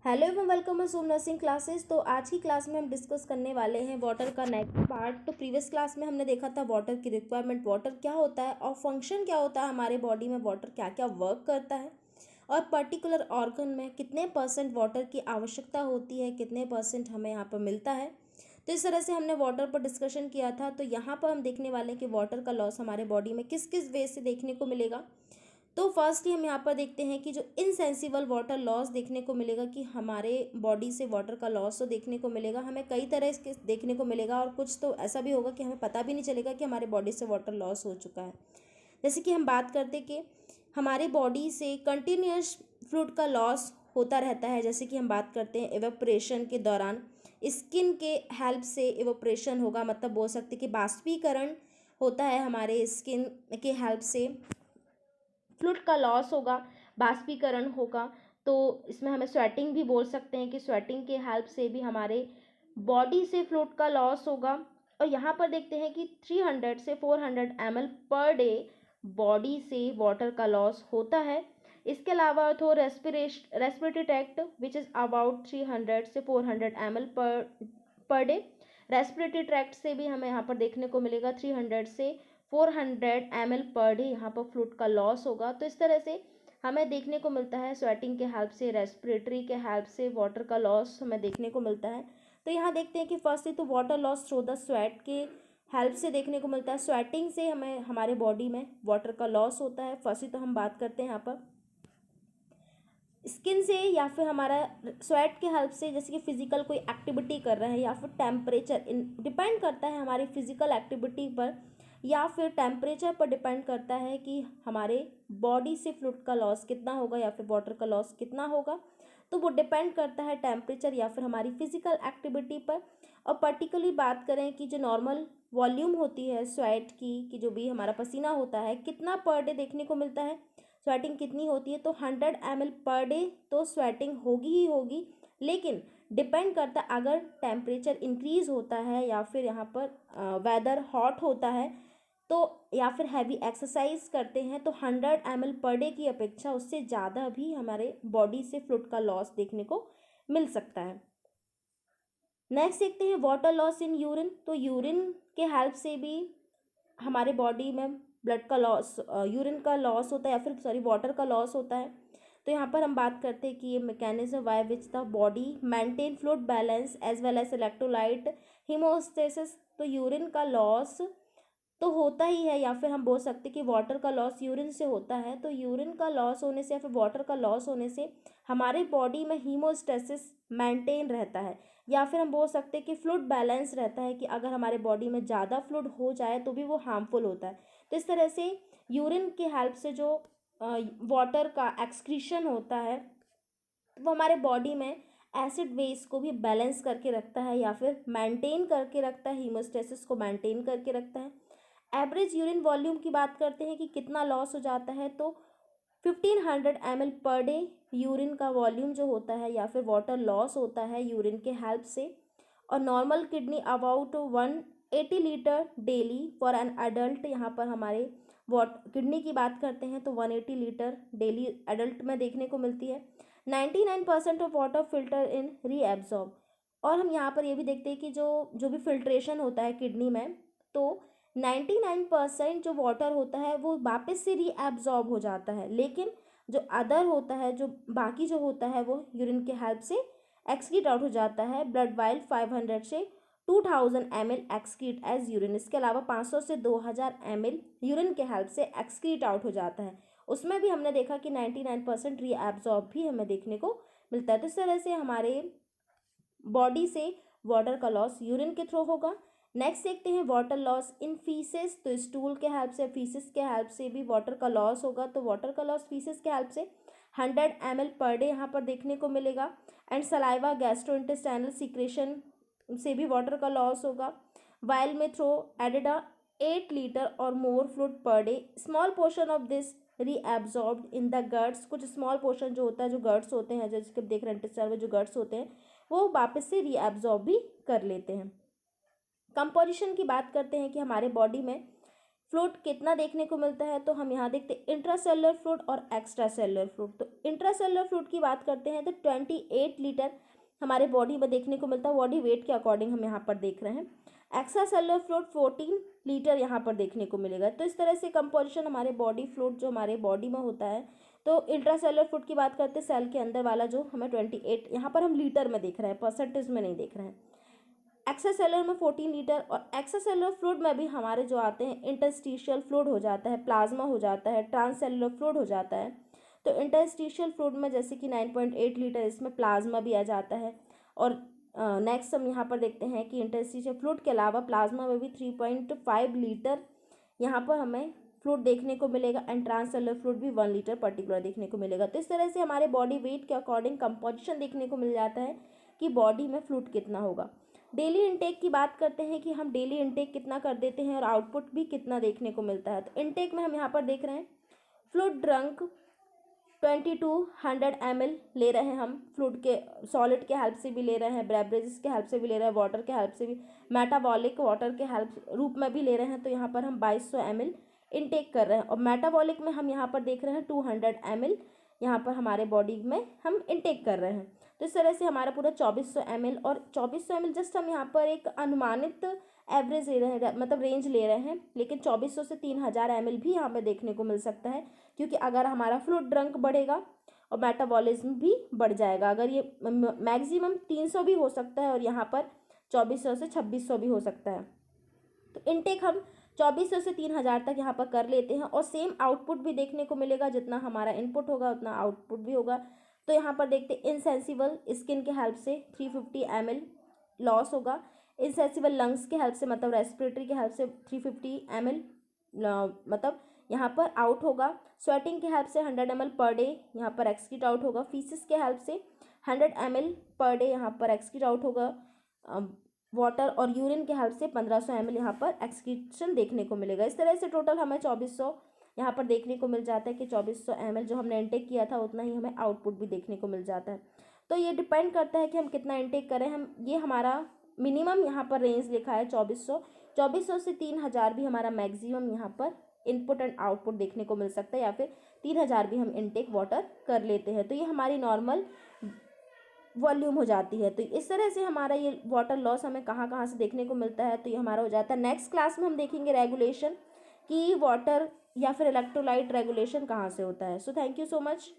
Hello एवं welcome to Som nursing classes. तो आज की क्लास में हम डिस्कस करने वाले हैं वाटर का नेक्स्ट पार्ट। तो प्रीवियस क्लास में हमने देखा था वाटर की रिक्वायरमेंट, वाटर क्या होता है और फंक्शन क्या होता है हमारे बॉडी में, वाटर क्या क्या वर्क करता है और पर्टिकुलर ऑर्गन में कितने परसेंट वाटर की आवश्यकता होती है, कितने परसेंट हमें यहाँ पर मिलता है। तो इस तरह से हमने वाटर पर डिस्कशन किया था। तो यहाँ पर हम देखने वाले हैं कि वाटर का लॉस हमारे बॉडी में किस किस वे से देखने को मिलेगा। तो फर्स्ट ही हम यहाँ पर देखते हैं कि जो इनसेंसिबल वाटर लॉस देखने को मिलेगा, कि हमारे बॉडी से वाटर का लॉस तो देखने को मिलेगा, हमें कई तरह इसके देखने को मिलेगा और कुछ तो ऐसा भी होगा कि हमें पता भी नहीं चलेगा कि हमारे बॉडी से वाटर लॉस हो चुका है। जैसे कि हम बात करते कि हमारे बॉडी से कंटिन्यूस फ्लूइड का लॉस होता रहता है। जैसे कि हम बात करते हैं इवेपोरेशन के दौरान स्किन के हेल्प से इवेपोरेशन होगा, मतलब बोल सकते कि बाष्पीकरण होता है हमारे स्किन के हेल्प से, फ्लूइड का लॉस होगा, बाष्पीकरण होगा। तो इसमें हमें स्वेटिंग भी बोल सकते हैं कि स्वेटिंग के हेल्प से भी हमारे बॉडी से फ्लूइड का लॉस होगा। और यहाँ पर देखते हैं कि 300 से 400 ml पर डे बॉडी से वाटर का लॉस होता है। इसके अलावा तो respiratory tract which is about 300 से 400 ml per day, respiratory tract से भी हमें यहाँ पर देखने को मिलेगा 300 से 400 ml पर डे यहाँ पर फ्लूइड का लॉस होगा। तो इस तरह से हमें देखने को मिलता है स्वेटिंग के हेल्प से, रेस्पिरेटरी के हेल्प से वाटर का लॉस हमें देखने को मिलता है। तो यहाँ देखते हैं कि फर्स्ट तो water loss through the sweat के हेल्प से देखने को मिलता है। स्वेटिंग से हमें हमारे बॉडी में वाटर का लॉस होता है। फर्स्ट तो हम बात करते हैं यहाँ पर स्किन से या फिर हमारा स्वेट के हेल्प से, जैसे कि फिजिकल कोई एक्टिविटी कर रहे हैं या फिर टेम्परेचर डिपेंड करता है हमारी फिजिकल एक्टिविटी पर या फिर टेम्परेचर पर डिपेंड करता है कि हमारे बॉडी से फ्लूइड का लॉस कितना होगा या फिर वाटर का लॉस कितना होगा। तो वो डिपेंड करता है टेम्परेचर या फिर हमारी फिजिकल एक्टिविटी पर। और पर्टिकुलरली बात करें कि जो नॉर्मल वॉल्यूम होती है स्वेट की, कि जो भी हमारा पसीना होता है कितना पर डे देखने को मिलता है, स्वेटिंग कितनी होती है, तो 100 ml पर डे तो स्वेटिंग होगी ही होगी। लेकिन डिपेंड करता है अगर टेम्परेचर इंक्रीज होता है या फिर यहाँ पर वेदर हॉट होता है तो या फिर हैवी एक्सरसाइज करते हैं तो 100 ml पर डे की अपेक्षा उससे ज़्यादा भी हमारे बॉडी से फ्लूइड का लॉस देखने को मिल सकता है। नेक्स्ट देखते हैं वाटर लॉस इन यूरिन। तो यूरिन के हेल्प से भी हमारे बॉडी में ब्लड का लॉस, यूरिन का लॉस होता है या फिर सॉरी वाटर का लॉस होता है। तो यहाँ पर हम बात करते हैं कि ये mechanism by which the body maintain fluid balance as well as electrolyte homeostasis. तो यूरिन का लॉस तो होता ही है, या फिर हम बोल सकते हैं कि वाटर का लॉस यूरिन से होता है। तो यूरिन का लॉस होने से या फिर वाटर का लॉस होने से हमारे बॉडी में हीमोस्टेसिस मेंटेन रहता है, या फिर हम बोल सकते हैं कि फ्लूइड बैलेंस रहता है, कि अगर हमारे बॉडी में ज़्यादा फ्लूइड हो जाए तो भी वो हार्मफुल होता है। तो इस तरह से यूरिन के हेल्प से जो वाटर का एक्सक्रीशन होता है वो हमारे बॉडी में एसिड वेस को भी बैलेंस करके रखता है या फिर मेंटेन करके रखता है, हीमोस्टेसिस को मेंटेन करके रखता है। एवरेज यूरिन वॉल्यूम की बात करते हैं कि कितना लॉस हो जाता है, तो 1500 ml पर डे यूरिन का वॉल्यूम जो होता है या फिर वाटर लॉस होता है यूरिन के हेल्प से। और normal kidney about 180 litre daily for an adult. यहाँ पर हमारे किडनी की बात करते हैं तो 180 लीटर डेली एडल्ट में देखने को मिलती है। 99% of water filter in reabsorb. और हम यहाँ पर ये भी देखते हैं कि जो जो भी फिल्ट्रेशन होता है किडनी में, तो 99% जो वाटर होता है वो वापस से रीएब्जॉर्ब हो जाता है, लेकिन जो अदर होता है, जो बाकी जो होता है वो यूरिन के हेल्प से एक्सक्रीट आउट हो जाता है। ब्लड वाइल 500 से 2000 ml एक्सक्रीट एज यूरिन। इसके अलावा 500 से 2000 ml यूरिन के हेल्प से एक्सक्रीट आउट हो जाता है। उसमें भी हमने देखा कि 99% रीएब्जॉर्ब भी हमें देखने को मिलता है। तो इस तरह से हमारे बॉडी से वाटर का लॉस यूरिन के थ्रू होगा। नेक्स्ट देखते हैं वाटर लॉस इन फीसेस। तो स्टूल के हेल्प से, फीसेस के हेल्प से भी वाटर का लॉस होगा। तो वाटर का लॉस फीसेस के हेल्प से 100 ml पर डे यहाँ पर देखने को मिलेगा। एंड सलाइवा गैस्ट्रोइंटेस्टाइनल सीक्रेशन से भी वाटर का लॉस होगा। वाइल में थ्रो एडेड 8 लीटर और more fluid per day, small portion of this reabsorbed in the guts. कुछ स्मॉल पोर्शन जो होता है, जो गट्स होते हैं, जैसे देख रहे हैं इंटेस्टाइन में जो गट्स होते हैं वो वापस से रीएब्जॉर्ब भी कर लेते हैं। कंपोजिशन की बात करते हैं कि हमारे बॉडी में फ्लूइड कितना देखने को मिलता है, तो हम यहाँ देखते हैं इंट्रासेलुलर फ्लूइड और एक्स्ट्रा सेलुलर फ्लूइड। तो इंट्रासेलुलर फ्लूइड की बात करते हैं तो 28 लीटर हमारे बॉडी में देखने को मिलता है, बॉडी वेट के अकॉर्डिंग हम यहाँ पर देख रहे हैं। एक्स्ट्रा सेलुलर फ्लूइड 14 लीटर यहाँ पर देखने को मिलेगा। तो इस तरह से कंपोजिशन हमारे बॉडी फ्लूइड जो हमारे बॉडी में होता है। तो इंट्रासेलुलर फ्लूइड की बात करते हैं, सेल के अंदर वाला जो हमें 28 यहाँ पर हम लीटर में देख रहे हैं, परसेंटेज में नहीं देख रहे हैं। एक्स्ट्रा सेलुलर में 14 लीटर, और एक्स्ट्रा सेलुलर फ्लूइड में भी हमारे जो आते हैं इंटरस्टिशियल फ्लूइड हो जाता है, प्लाज्मा हो जाता है, ट्रांससेलुलर फ्लूइड हो जाता है। तो इंटरस्टिशियल फ्लूइड में जैसे कि 9.8 लीटर इसमें प्लाज्मा भी आ जाता है। और नेक्स्ट हम यहाँ पर देखते हैं कि इंटरस्टिशियल फ्लूइड के अलावा प्लाज्मा में भी 3.5 लीटर यहाँ पर हमें फ्लूइड देखने को मिलेगा, एंड ट्रांससेलुलर फ्लूइड भी 1 लीटर पर्टिकुलर देखने को मिलेगा। तो इस तरह से हमारे बॉडी वेट के अकॉर्डिंग कंपोजिशन देखने को मिल जाता है कि बॉडी में फ्लूइड कितना होगा। डेली इंटेक की बात करते हैं कि हम डेली इंटेक कितना कर देते हैं और आउटपुट भी कितना देखने को मिलता है। तो इंटेक में हम यहाँ पर देख रहे हैं फ्लूइड ड्रंक 2200 ml ले रहे हैं हम, फ्लूइड के सॉलिड के हेल्प से भी ले रहे हैं, बेवरेजेस के हेल्प से भी ले रहे हैं, वाटर के हेल्प से भी, मेटाबॉलिक वाटर के हेल्प रूप में भी ले रहे हैं। तो यहाँ पर हम 2200 ml इंटेक कर रहे हैं, और मेटाबॉलिक में हम यहाँ पर देख रहे हैं 200 ml यहाँ पर हमारे बॉडी में हम इंटेक कर रहे हैं। तो इस तरह से हमारा पूरा 2400 ml, और 2400 ml जस्ट हम यहाँ पर एक अनुमानित एवरेज ले रहे हैं, मतलब रेंज ले रहे हैं, लेकिन 2400 से 3000 ml भी यहाँ पे देखने को मिल सकता है, क्योंकि अगर हमारा फ्लूइड ड्रंक बढ़ेगा और मेटाबॉलिज्म भी बढ़ जाएगा। अगर ये मैक्सिमम 300 भी हो सकता है, और यहाँ पर 2400 से 2600 भी हो सकता है। तो इनटेक हम 2400 से 3000 तक यहाँ पर कर लेते हैं, और सेम आउटपुट भी देखने को मिलेगा, जितना हमारा इनपुट होगा उतना आउटपुट भी होगा। तो यहाँ पर देखते हैं इनसेंसिबल स्किन के हेल्प से 350 ml लॉस होगा, इनसेंसिबल लंग्स के हेल्प से मतलब रेस्पिरेटरी के हेल्प से 350 ml मतलब यहाँ पर आउट होगा। स्वेटिंग के हेल्प से 100 ml पर डे यहाँ पर एक्सक्रीट आउट होगा। फीसिस के हेल्प से 100 ml पर डे यहाँ पर एक्सक्रीट आउट होगा। वाटर और यूरिन के हेल्प से 1500 ml यहाँ पर एक्सक्रीशन देखने को मिलेगा। इस तरह से टोटल हमें 2400 यहाँ पर देखने को मिल जाता है कि 2400 ml जो हमने इनटेक किया था उतना ही हमें आउटपुट भी देखने को मिल जाता है। तो ये डिपेंड करता है कि हम कितना इनटेक करें। हम ये हमारा मिनिमम यहाँ पर रेंज लिखा है 2400 से 3000 भी हमारा मैक्सिमम यहाँ पर इनपुट एंड आउटपुट देखने को मिल सकता है, या फिर 3000 भी हम इनटेक वाटर कर लेते हैं। तो ये हमारी नॉर्मल वॉल्यूम हो जाती है। तो इस तरह से हमारा ये वाटर लॉस हमें कहाँ कहाँ से देखने को मिलता है, तो ये हमारा हो जाता है। नेक्स्ट क्लास में हम देखेंगे रेगुलेशन कि वाटर या फिर इलेक्ट्रोलाइट रेगुलेशन कहाँ से होता है। So thank you so much.